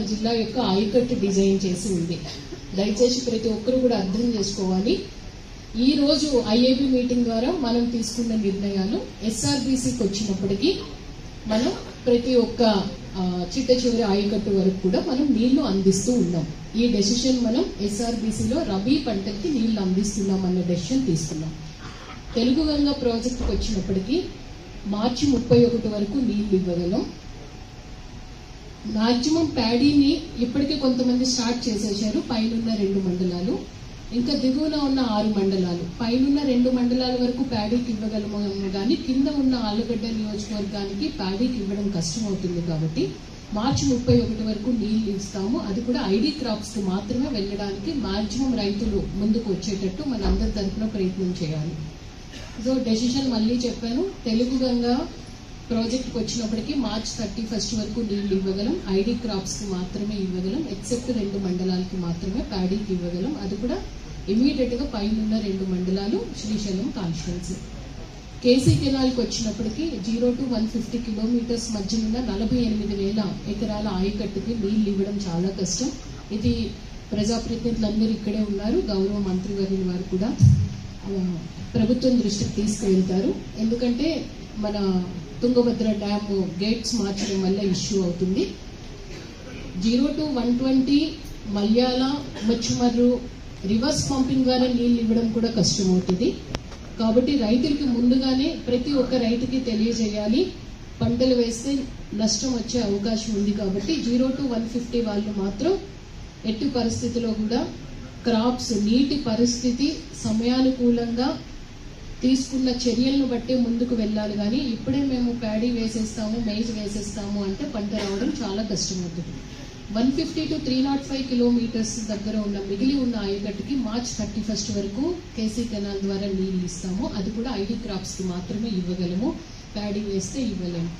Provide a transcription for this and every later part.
మన జిల్లా యొక్క ఆయకట్టు డిజైన్ చేసి ఉంది. దయచేసి ప్రతి ఒక్కరు కూడా అర్థం చేసుకోవాలి. ఈ రోజు ఐఏబీ మీటింగ్ ద్వారా మనం తీసుకున్న నిర్ణయాలు ఎస్ఆర్బీసీకి వచ్చినప్పటికీ మనం ప్రతి ఒక్క చిట్ట చివరి ఆయకట్టు వరకు కూడా మనం నీళ్లు అందిస్తూ ఉన్నాం. ఈ డెసిషన్ మనం ఎస్ఆర్బీసీలో రబీ పంటకి నీళ్లు అందిస్తున్నాం అన్న డెసిషన్ తీసుకున్నాం. తెలుగు గంగ ప్రాజెక్టుకి వచ్చినప్పటికీ మార్చి 31 వరకు నీళ్లు ఇవ్వగలం. మాక్సిమం ప్యాడీని ఇప్పటికే కొంతమంది స్టార్ట్ చేసేసారు. పైనున్న 2 మండలాలు, ఇంకా దిగువన ఉన్న 6 మండలాలు. పైనున్న 2 మండలాల వరకు ప్యాడీకి ఇవ్వగలము, కానీ కింద ఉన్న ఆలుగడ్డ నియోజకవర్గానికి ప్యాడీకి ఇవ్వడం కష్టం అవుతుంది. కాబట్టి మార్చి 31 వరకు నీళ్లు ఇస్తాము. అది కూడా ఐడి క్రాప్స్ కి మాత్రమే వెళ్ళడానికి మాక్సిమం రైతులు ముందుకు వచ్చేటట్టు మన అందరి తరఫున ప్రయత్నం చేయాలి. సో డెసిషన్ మళ్ళీ చెప్పాను, తెలుగు గంగా ప్రాజెక్ట్కి వచ్చినప్పటికీ మార్చ్ 31 వరకు నీళ్లు ఇవ్వగలం. ఐడి క్రాప్స్ కి మాత్రమే ఇవ్వగలం. ఎక్సెప్ట్ 2 మండలాలకి మాత్రమే ప్యాడీకి ఇవ్వగలం. అది కూడా ఇమీడియట్ గా పైనున్న 2 మండలాలు శ్రీశైలం కాన్స్టిట్యున్సీ. కేసీ కెనాల్కి వచ్చినప్పటికీ 0 to 150 కిలోమీటర్స్ మధ్యనున్న 48,000 ఎకరాల ఆయకట్టుకి నీళ్లు ఇవ్వడం చాలా కష్టం. ఇది ప్రజాప్రతినిధులందరూ ఇక్కడే ఉన్నారు. గౌరవ మంత్రివర్యుల వారు కూడా ప్రభుత్వం దృష్టికి తీసుకువెళ్తారు. ఎందుకంటే మన తుంగభద్ర డ్యామ్ గేట్స్ మార్చడం వల్ల ఇష్యూ అవుతుంది. 0 to 120 మల్యాల, మచ్చుమర్రు రివర్స్ పంపింగ్ ద్వారా నీళ్లు ఇవ్వడం కూడా కష్టమవుతుంది. కాబట్టి రైతులకి ముందుగానే ప్రతి ఒక్క రైతుకి తెలియజేయాలి, పంటలు వేస్తే నష్టం వచ్చే అవకాశం ఉంది. కాబట్టి 0 to 150 వాళ్ళు మాత్రం ఎట్టి పరిస్థితిలో కూడా క్రాప్స్ నీటి పరిస్థితి సమయానుకూలంగా తీసుకున్న చర్యలను బట్టి ముందుకు వెళ్ళాలి. కానీ ఇప్పుడే మేము ప్యాడీ వేసేస్తాము, మెయిజ్ వేసేస్తాము అంటే పంట రావడం చాలా కష్టమవుతుంది. 150 to 305 కిలోమీటర్స్ దగ్గర ఉన్న మిగిలి ఉన్న ఆయకట్టుకి మార్చ్ 31 వరకు కేసీ కెనాల్ ద్వారా నీళ్లు ఇస్తాము. అది కూడా ఐడి క్రాప్స్ కి మాత్రమే ఇవ్వగలము, ప్యాడీ వేస్తే ఇవ్వలేము.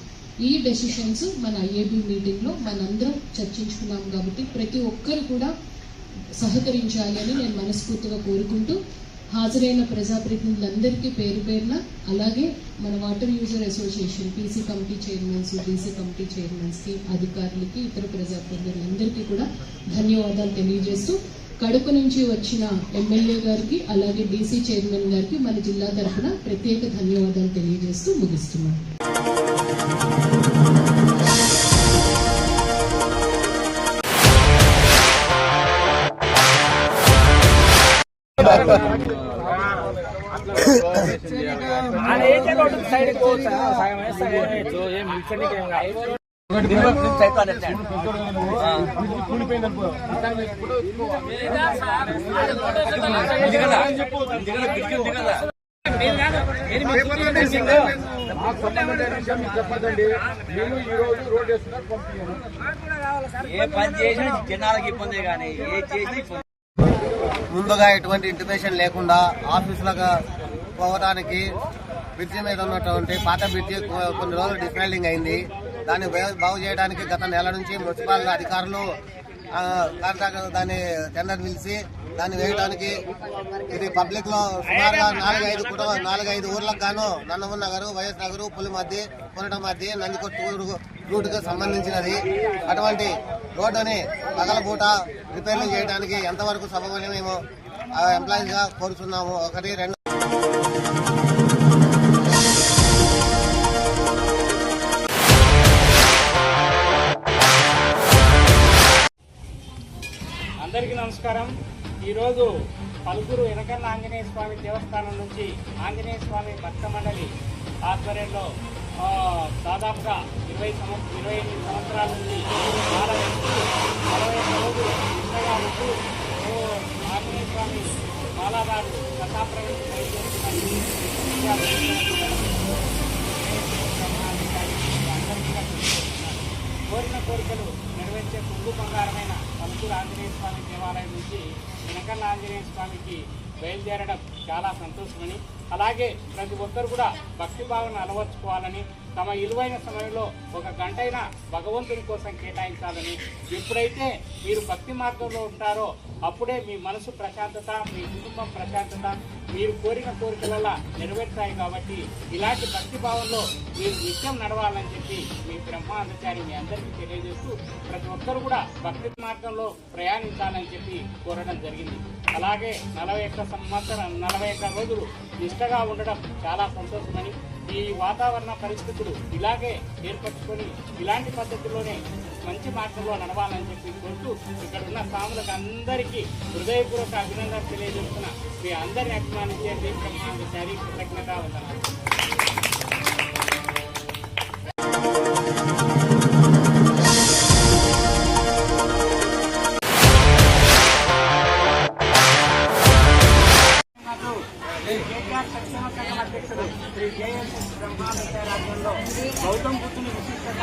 ఈ డెసిషన్స్ మన ఐఏబీ మీటింగ్ లో మనందరం చర్చించుకున్నాము. కాబట్టి ప్రతి ఒక్కరు కూడా సహకరించాలి అని నేను మనస్ఫూర్తిగా కోరుకుంటూ, హాజరైన ప్రజాప్రతినిధులందరికీ పేరు పేరున, అలాగే మన water user association PC committee chairmans, DC committee chairmans కి, అధికారులకి, ఇతర ప్రజాప్రతినిధులందరికీ కూడా ధన్యవాదాలు తెలియజేస్తూ, కడప నుంచి వచ్చిన ఎమ్మెల్యే గారికి అలాగే డీసీ చైర్మన్ గారికి మన జిల్లా తరఫున ప్రత్యేక ధన్యవాదాలు తెలియజేస్తూ ముగిస్తున్నాం. చెప్పదండి, నేను ఈ రోజు రోడ్ వేస్తున్నారు పంపించాను. ఏ పని చేసినా జనాలకి ఇబ్బంది, కానీ ఏ చేసి ముందుగా ఎటువంటి ఇంటిమేషన్ లేకుండా ఆఫీసులకు పోవడానికి బ్రిడ్జి మీద ఉన్నటువంటి పాత బ్రిడ్జి కొన్ని రోజులు డిస్మాండ్లింగ్ అయింది. దాన్ని బాగు చేయడానికి గత నెల నుంచి మున్సిపల్ అధికారులు కాంట్రాక్టర్ దాన్ని టెండర్ పిలిచి దాన్ని వేయడానికి ఇది పబ్లిక్ లో సుమారుగా 4-5 ఊర్లకు గాను నందమూరి నగరు, వైఎస్ నగరు, పులిమద్ది, కొనట మధ్య, నందికొట్టు రూట్కు సంబంధించినది. అటువంటి రోడ్డుని పగలపూట రిపేర్లు చేయడానికి ఎంతవరకు సబబని మేము ఎంప్లాయీస్ గా కోరుతున్నాము. 1, 2 అందరికీ నమస్కారం. ఈరోజు పలువురు ఎనకన్న ఆంజనేయ స్వామి దేవస్థానం నుంచి ఆంజనేయ స్వామి భక్త మండలి ఆధ్వర్యంలో దాదాపుగా 28 సంవత్సరాల నుంచి 40 రోజులు ఇంతగా ఉంటూ ఆంజనేయ స్వామి మాలాబారు దశాప్రవేశం కోరిన కోరికలు నెరవేర్చే పొంగు బంగారమైన పలువురు ఆంజనేయ స్వామి దేవాలయం నుంచి వెనకన్న ఆంజనేయ స్వామికి బయలుదేరడం చాలా సంతోషమని, అలాగే ప్రతి ఒక్కరు కూడా భక్తి భావన అలవర్చుకోవాలని తమ విలువైన సమయంలో 1 గంటైనా భగవంతుని కోసం కేటాయించాలని, ఎప్పుడైతే మీరు భక్తి మార్గంలో ఉంటారో అప్పుడే మీ మనసు ప్రశాంతత, మీ కుటుంబం ప్రశాంతత, మీరు కోరిన కోరికలలో నెరవేర్తాయి. కాబట్టి ఇలాంటి భక్తి భావంలో మీరు నిత్యం నడవాలని చెప్పి మీ బ్రహ్మాందచారి మీ అందరికీ తెలియజేస్తూ ప్రతి ఒక్కరు కూడా భక్తి మార్గంలో ప్రయాణించాలని చెప్పి కోరడం జరిగింది. అలాగే 41 రోజులు నిష్టగా ఉండడం చాలా సంతోషమని, ఈ వాతావరణ పరిస్థితులు ఇలాగే ఏర్పరచుకొని ఇలాంటి పద్ధతిలోనే మంచి మార్గంలో నడవాలని చెప్పి కోరుతూ ఇక్కడ ఉన్న సాములకు అందరికీ హృదయపూర్వక అభినందనలు తెలియజేస్తున్న మీ అందరిని అభిమానించే బ్రహ్మాందచారి కృతజ్ఞత వందనాలు. అధ్యక్షుడు శ్రీ జేఎస్ఎస్ బ్రహ్మాందచారి రాజ్యంలో గౌతమ బుద్ధుని విశిష్టత,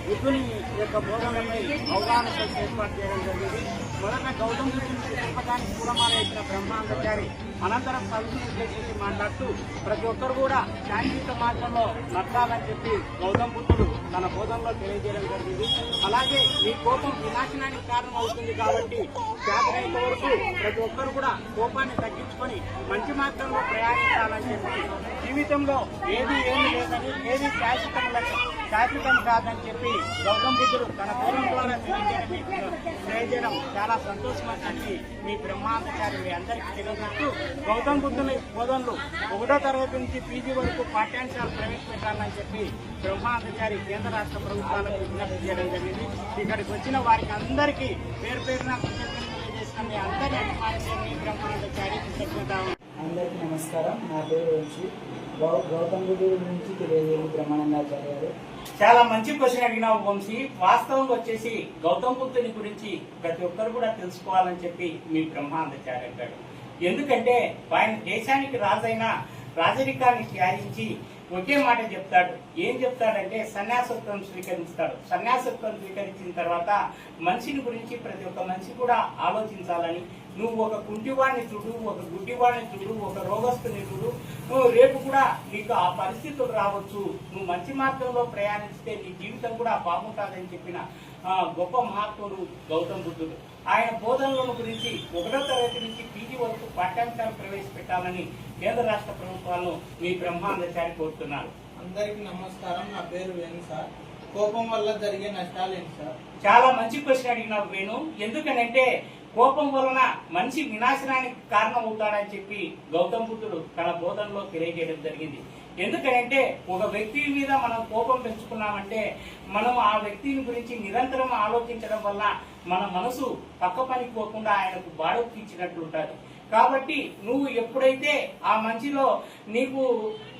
బుద్ధుని యొక్క బోధనలపై అవగాహన ఏర్పాటు చేయడం జరిగింది. మొదట గౌతమ బుద్ధుని చెప్పడానికి పూలమాల ఇచ్చిన బ్రహ్మాందచారి అనంతరం పలువురిని ఉద్దేశించి మాట్లాడుతూ ప్రతి ఒక్కరు కూడా శాంతియుత మార్గంలో నడవాలని చెప్పి గౌతమ బుద్ధుడు తన బోధనలో తెలియజేయడం జరిగింది. అలాగే ఈ కోపం వినాశనానికి కారణం అవుతుంది కాబట్టి శాంతియుత వరకు ప్రతి ఒక్కరు కూడా కోపాన్ని తగ్గించుకొని మంచి మార్గంలో ప్రయాణించాలని చెప్పి, జీవితంలో ఏమీ లేదని, ఏది శాశ్వతం కాదని చెప్పి గౌతమ బుద్ధుడు తన బోధన ద్వారా తెలియజేయడం చాలా సంతోషం అని చెప్పి మీ బ్రహ్మాందచారి మీ అందరికీ తెలియజేస్తూ గౌతమ బుద్ధుని బోధనలు 1వ తరగతి నుంచి పీజీ వరకు పాఠ్యాంశాలు ప్రవేశపెట్టాలని చెప్పి బ్రహ్మాందచారి కేంద్ర రాష్ట్ర ప్రభుత్వాలకు విజ్ఞప్తి చేయడం జరిగింది. ఇక్కడికి వచ్చిన వారికి అందరికీ పేరు పేరున కృతజ్ఞతలు తెలియజేసిన మీ అందరి అభిమానించే మీ బ్రహ్మాందచారి కృతజ్ఞత. అందరికీ నమస్కారం. నా పేరు వంశీ. గౌతమ బుద్ధుడి గురించి తెలియజేయండి బ్రహ్మానందాచార్య గారు. చాలా మంచి క్వశ్చన్ అడిగినావు వంశీ. వాస్తవం వచ్చేసి గౌతమ బుద్ధుని గురించి ప్రతి ఒక్కరు కూడా తెలుసుకోవాలని చెప్పి మీ బ్రహ్మాందచార్య గారు. ఎందుకంటే ఆయన దేశానికి రాజైన రాజరికాన్ని త్యాగించి ఒకే మాట చెప్తాడు. ఏం చెప్తాడంటే సన్యాసత్వం స్వీకరిస్తాడు. సన్యాసత్వం స్వీకరించిన తర్వాత మనిషిని గురించి ప్రతి ఒక్క మనిషి కూడా ఆలోచించాలని, నువ్వు ఒక కుంటివాడిని చూడు, ఒక గుడ్డివాడిని చూడు, ఒక రోగస్తుని చూడు, నువ్వు రేపు కూడా నీకు ఆ పరిస్థితులు రావచ్చు, నువ్వు మంచి మార్గంలో ప్రయాణిస్తే నీ జీవితం కూడా బాగుంటుందని చెప్పిన గొప్ప మహాత్ముడు గౌతమ బుద్ధుడు. ఆయన బోధనల గురించి 1వ తరగతి నుంచి పీజీ వరకు పాఠ్యాంశాలు ప్రవేశపెట్టాలని కేంద్ర రాష్ట్ర ప్రభుత్వాలను మీ బ్రహ్మాందచారి కోరుతున్నారు. అందరికీ నమస్కారం. నా పేరు వేణు సార్. కోపం వల్ల జరిగే నష్టాలు ఏంటి సార్? చాలా మంచి క్వశ్చన్ అడిగినావు వేణు. ఎందుకనంటే కోపం వలన మనిషి వినాశనానికి కారణం అవుతాడని చెప్పి గౌతమ బుద్ధుడు తన బోధనలో తెలియజేయడం జరిగింది. ఎందుకంటే ఒక వ్యక్తి మీద మనం కోపం పెంచుకున్నామంటే మనం ఆ వ్యక్తిని గురించి నిరంతరం ఆలోచించడం వల్ల మన మనసు పక్క పనికి పోకుండా ఆయనకు బాడొక్కించినట్లు ఉంటుంది. కాబట్టి నువ్వు ఎప్పుడైతే ఆ మంచిలో నీకు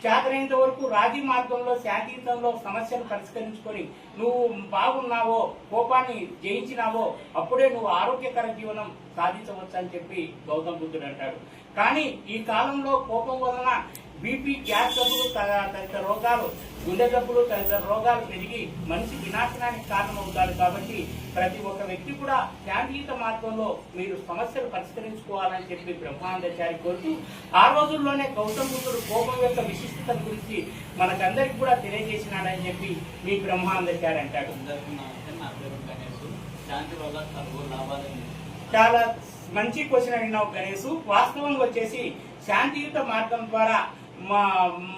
చేతనైనంత వరకు రాజీ మార్గంలో శాంతియుతంలో సమస్యలు పరిష్కరించుకొని నువ్వు బాగున్నావో, కోపాన్ని జయించినావో అప్పుడే నువ్వు ఆరోగ్యకర జీవనం సాధించవచ్చు అని చెప్పి గౌతమ బుద్ధుడు అంటాడు. కానీ ఈ కాలంలో కోపం వలన బీపీ, గ్యాస్ జబ్బులు తదితర రోగాలు, గుండె జబ్బులు తదితర రోగాలు పెరిగి మనిషి వినాశనానికి కారణమవుతాడు. కాబట్టి ప్రతి ఒక్క వ్యక్తి కూడా శాంతియుత మార్గంలో మీరు సమస్యలు పరిష్కరించుకోవాలని చెప్పి బ్రహ్మాందచారి కోరుతూ ఆ రోజుల్లోనే గౌతమ బుద్ధుడు కోపం యొక్క విశిష్టత గురించి మనకందరికి కూడా తెలియజేసినాడని చెప్పి మీ బ్రహ్మాందచారి అంటాడు. చాలా మంచి క్వశ్చన్ అడిగినావు గణేష్. వాస్తవం వచ్చేసి శాంతియుత మార్గం ద్వారా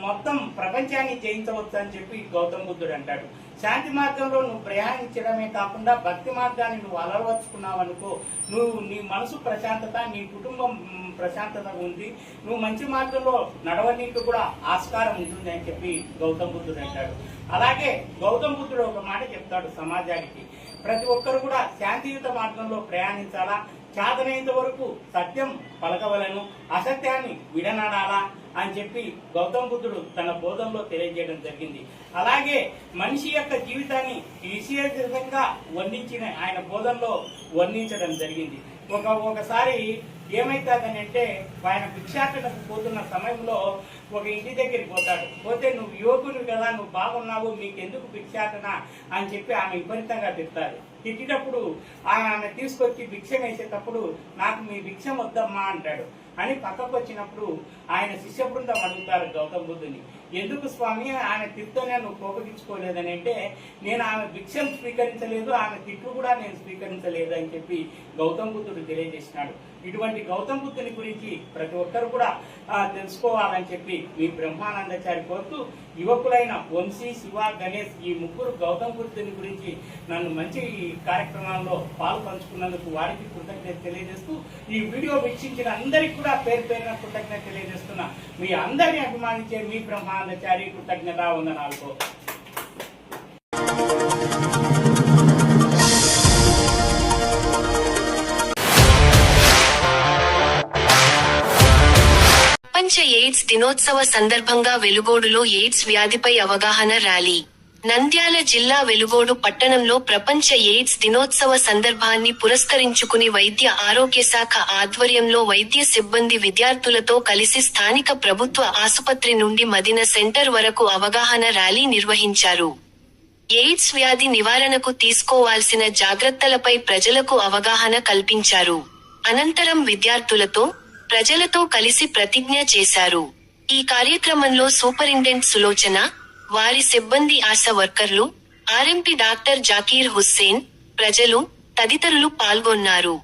మొత్తం ప్రపంచాన్ని జయించవచ్చు అని చెప్పి గౌతమ బుద్ధుడు అంటాడు. శాంతి మార్గంలో నువ్వు ప్రయాణించడమే కాకుండా భక్తి మార్గాన్ని నువ్వు అలవర్చుకున్నావు అనుకో, నువ్వు నీ మనసు ప్రశాంతత, నీ కుటుంబం ప్రశాంతత ఉంది, నువ్వు మంచి మార్గంలో నడవనీకి కూడా ఆస్కారం ఉంటుంది అని చెప్పి గౌతమ బుద్ధుడు అంటాడు. అలాగే గౌతమ బుద్ధుడు ఒక మాట చెప్తాడు సమాజానికి, ప్రతి ఒక్కరు కూడా శాంతియుత మార్గంలో ప్రయాణించాలా, చేతనైనంత వరకు సత్యం పలకవలను, అసత్యాన్ని విడనాడాలా అని చెప్పి గౌతమ బుద్ధుడు తన బోధనలో తెలియజేయడం జరిగింది. అలాగే మనిషి యొక్క జీవితాన్ని విశేషంగా వర్ణించిన ఆయన బోధనలో వర్ణించడం జరిగింది. ఒకసారి ఏమైతుందని అంటే ఆయన భిక్షాటనకు పోతున్న సమయంలో ఒక ఇంటి దగ్గరికి పోతాడు. పోతే నువ్వు యువకుని కదా, నువ్వు బాగున్నావు, మీకెందుకు భిక్షాటన అని చెప్పి ఆమె విపరీతంగా తిడతారు. తిట్టినప్పుడు ఆమె తీసుకొచ్చి భిక్షం వేసేటప్పుడు నాకు మీ భిక్షం వద్దమ్మా అంటాడు. అని పక్కకు వచ్చినప్పుడు ఆయన శిష్య బృందం అడుగుతారు గౌతమ బుద్ధుని, ఎందుకు స్వామి ఆమె తిట్టుతోనే నువ్వు కోపగించుకోలేదని అంటే, నేను ఆమె భిక్షను స్వీకరించలేదు, ఆమె తిట్లు కూడా నేను స్వీకరించలేదు అని చెప్పి గౌతమ్ బుద్ధుడు తెలియజేసినాడు. ఇటువంటి గౌతమ్ బుద్ధుని గురించి ప్రతి ఒక్కరు కూడా తెలుసుకోవాలని చెప్పి మీ బ్రహ్మానందచారి కోరుతూ, యువకులైన వంశీ, శివ, గణేష్ ఈ ముగ్గురు గౌతమ్ బుద్ధుని గురించి నన్ను మంచి కార్యక్రమాల్లో పాలు పంచుకున్నందుకు వారికి కృతజ్ఞత తెలియజేస్తూ, ఈ వీడియో వీక్షించిన అందరికీ కూడా పేరు పేరున కృతజ్ఞత తెలియజేస్తున్నా. మీ అందరినీ అభిమానించే మీ బ్రహ్మానందచారి కృతజ్ఞత వందనాలతో. ప్రపంచ ఎయిడ్స్ దినోత్సవ సందర్భంగా వెలుగోడులో ఎయిడ్స్ వ్యాధిపై అవగాహన ర్యాలీ. నంద్యాల జిల్లా వెలుగోడు పట్టణంలో ప్రపంచ ఎయిడ్స్ దినోత్సవ సందర్భాన్ని పురస్కరించుకుని వైద్య ఆరోగ్య శాఖ ఆధ్వర్యంలో వైద్య సిబ్బంది విద్యార్థులతో కలిసి స్థానిక ప్రభుత్వ ఆసుపత్రి నుండి మదిన సెంటర్ వరకు అవగాహన ర్యాలీ నిర్వహించారు. ఎయిడ్స్ వ్యాధి నివారణకు తీసుకోవాల్సిన జాగ్రత్తలపై ప్రజలకు అవగాహన కల్పించారు. అనంతరం విద్యార్థులతో, ప్రజలతో కలిసి ప్రతిజ్ఞ చేశారు. ఈ కార్యక్రమంలో సూపరింటెండెంట్ సులోచన, వారి సిబ్బంది, ఆశా వర్కర్లు, ఆర్ఎంపీ డాక్టర్ జాకీర్ హుస్సేన్, ప్రజలు తదితరులు పాల్గొన్నారు.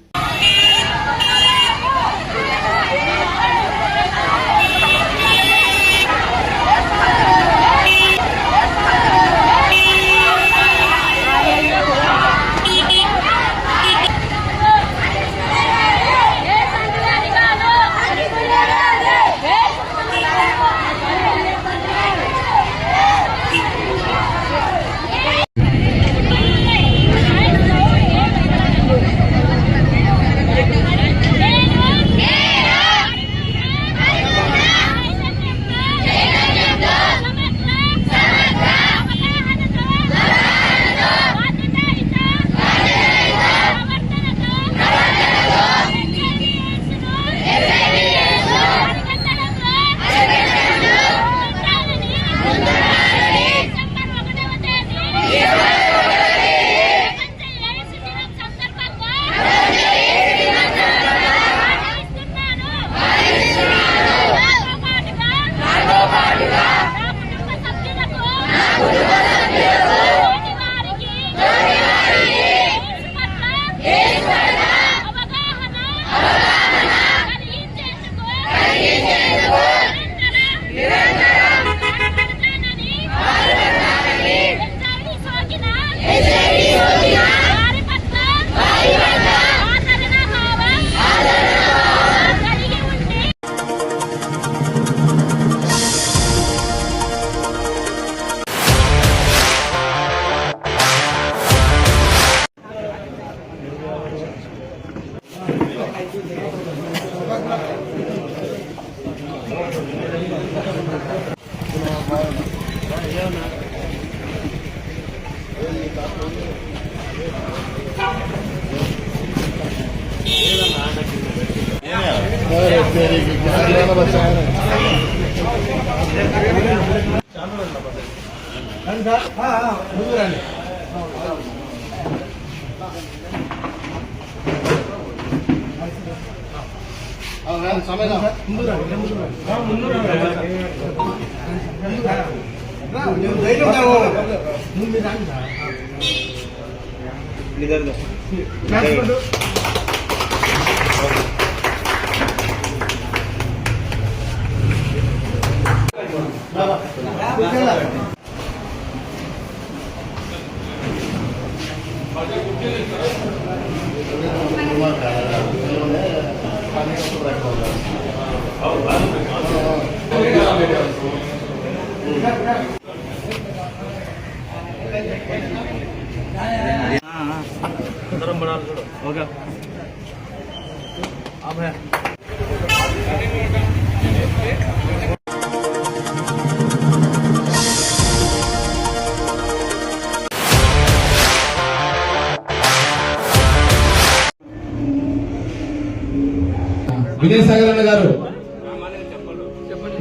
విజయసాగరన్న గారు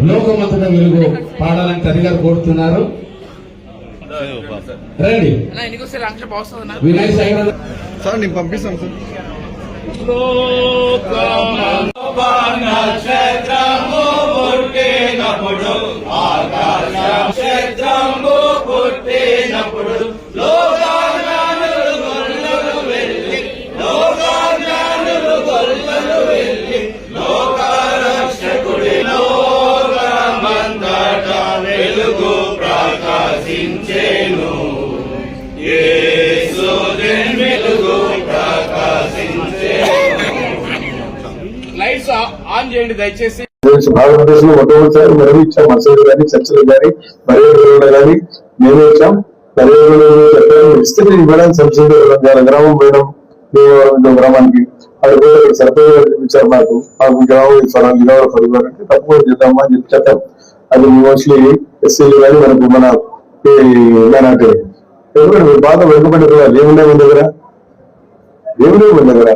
లోకమంతటా వెలుగు పాడాలని తల్లి గారు కోరుతున్నారు. రండి వినయ్ సాగర్ సార్ నేను పంపిస్తాను సార్. నక్షత్రము పుట్టినప్పుడు ఆకాశ నక్షత్రము పుట్టినప్పుడు లోకాజ్ఞానులు గొల్లలు వెళ్ళి లోకాజ్ఞానులు గొల్లలు వెళ్ళి లోకరక్షకుడి లోకమంతటా వెలుగు ప్రకాశించేను యేసు వెలుగు ప్రకాశించేను. లైట్స్ ఆన్ చేయండి దయచేసి. భారతదేశంలో మొట్టమొదటిసారి మనం ఇచ్చాం. మసీదు కానీ చర్చలు కానీ పర్యావరణ కానీ మేమే ఇచ్చాం. పర్యావరణ చెప్పారు ఇస్తే ఇవ్వడానికి సబ్సిడీ గ్రామం పోయడం గ్రామానికి అది కూడా సర్పంచ్ గారు చూపించారు. మాకు గ్రామం పరివారం అంటే తప్పకుండా చేద్దామా అని చెప్పి చెప్పాం. అది మోస్ట్లీ ఎస్సీలు కానీ మనకు మన ఎందుకంటే బాగా వెనుకబడి ఏముండే మన దగ్గర